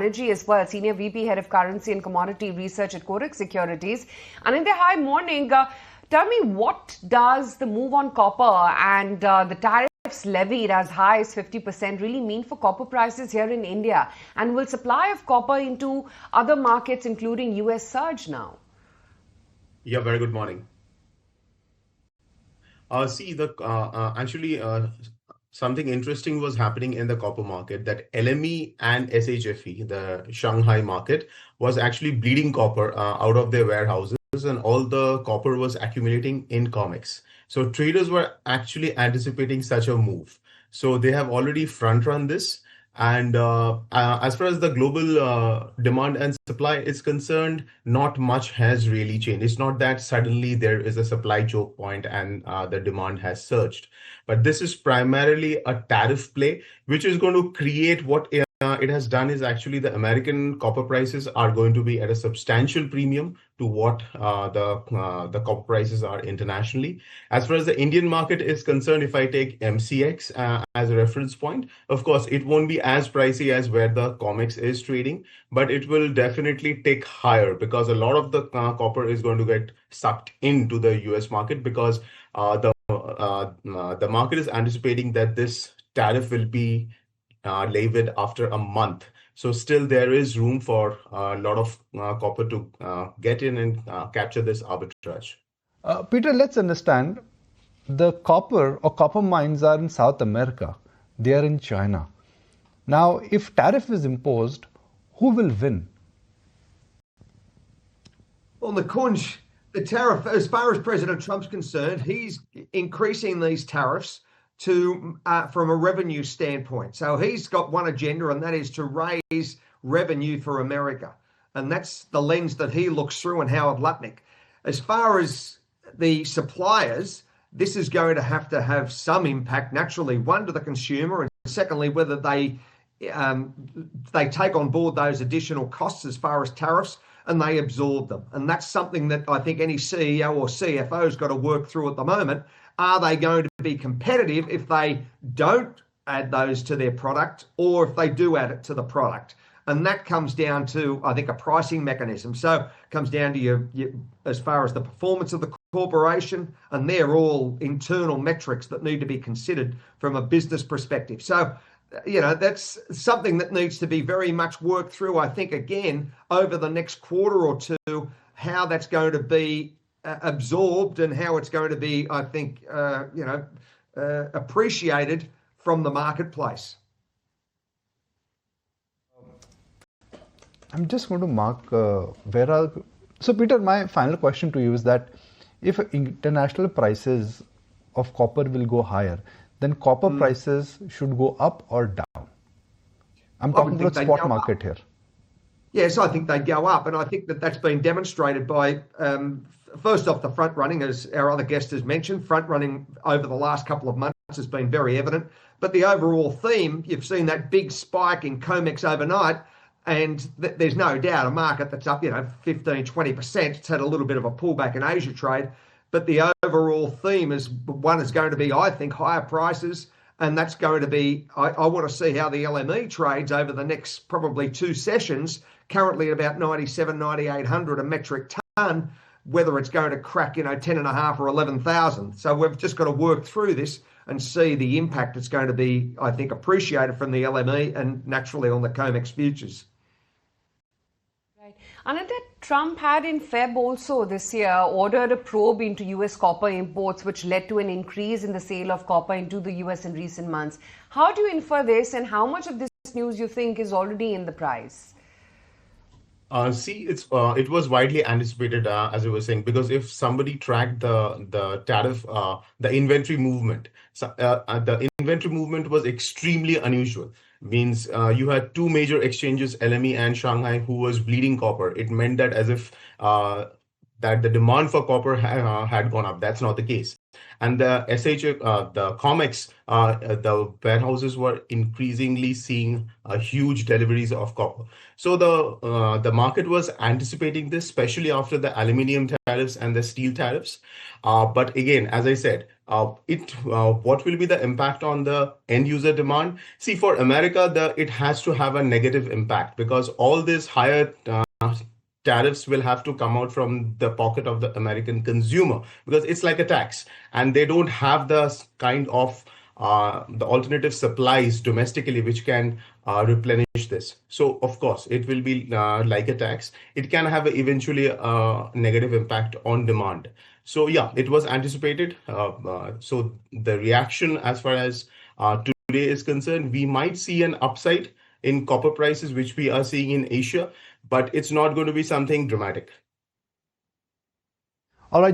Banerjee as well, Senior VP, Head of Currency and Commodity Research at Kotak Securities. Anindya, hi, morning. Tell me, what does the move on copper and the tariffs levied as high as 50% really mean for copper prices here in India? And will supply of copper into other markets, including US, surge now? Yeah, very good morning. Something interesting was happening in the copper market, that LME and SHFE, the Shanghai market, was actually bleeding copper out of their warehouses, and all the copper was accumulating in COMEX. So traders were actually anticipating such a move. So they have already front run this. And as far as the global demand and supply is concerned, not much has really changed. It's not that suddenly there is a supply choke point and the demand has surged. But this is primarily a tariff play, which is going to create what it has done is actually the American copper prices are going to be at a substantial premium to what the copper prices are internationally. As far as the Indian market is concerned, if I take MCX as a reference point, of course, it won't be as pricey as where the COMEX is trading, but it will definitely tick higher because a lot of the copper is going to get sucked into the US market because the market is anticipating that this tariff will be levied after a month. So still there is room for a lot of copper to get in and capture this arbitrage. Peter, let's understand, the copper or copper mines are in South America. They are in China. Now, if tariff is imposed, who will win? Well, Nikunj, the tariff, as far as President Trump's concerned, he's increasing these tariffs to from a revenue standpoint. So he's got one agenda, and that is to raise revenue for America. And that's the lens that he looks through, and Howard Lutnick. As far as the suppliers, this is going to have some impact, naturally, one, to the consumer, and secondly, whether they take on board those additional costs as far as tariffs and they absorb them. And that's something that I think any CEO or CFO has got to work through at the moment. Are they going to be competitive if they don't add those to their product, or if they do add it to the product? And that comes down to, I think, a pricing mechanism. So it comes down to your as far as the performance of the corporation, and they're all internal metrics that need to be considered from a business perspective. So, that's something that needs to be very much worked through, I think, again, over the next quarter or two, how that's going to be absorbed and how it's going to be, I think, appreciated from the marketplace. I'm just going to mark So, Peter, my final question to you is that if international prices of copper will go higher, then copper prices should go up or down? I'm talking about spot market here. Yes, I think they'd go up. And I think that that's been demonstrated by, first off, the front running, as our other guest has mentioned. Front running over the last couple of months has been very evident. But the overall theme, you've seen that big spike in COMEX overnight. And there's no doubt a market that's up, 15, 20%. It's had a little bit of a pullback in Asia trade. But the overall theme is going to be, I think, higher prices. And that's going to be, I want to see how the LME trades over the next probably two sessions, currently at about 97, 9,800 a metric ton, whether it's going to crack, 10.5 or 11,000. So we've just got to work through this and see the impact it's going to be, I think, appreciated from the LME and naturally on the COMEX futures. Anindya, Trump had in Feb also this year ordered a probe into US copper imports, which led to an increase in the sale of copper into the US in recent months. How do you infer this, and how much of this news you think is already in the price? It was widely anticipated, as I was saying, because if somebody tracked the tariff, the inventory movement, the inventory movement was extremely unusual. Means you had two major exchanges, LME and Shanghai, who was bleeding copper. It meant that as if that the demand for copper had gone up. That's not the case. And the the COMEX, the warehouses were increasingly seeing huge deliveries of copper. So the market was anticipating this, especially after the aluminium tariffs and the steel tariffs. But again, as I said, what will be the impact on the end user demand? See, for America, it has to have a negative impact because all this higher tariffs will have to come out from the pocket of the American consumer because it's like a tax, and they don't have the kind of the alternative supplies domestically which can replenish this. So of course it will be like a tax. It can have eventually a negative impact on demand. So yeah, it was anticipated. So the reaction as far as today is concerned, we might see an upside in copper prices, which we are seeing in Asia, but it's not going to be something dramatic. All right.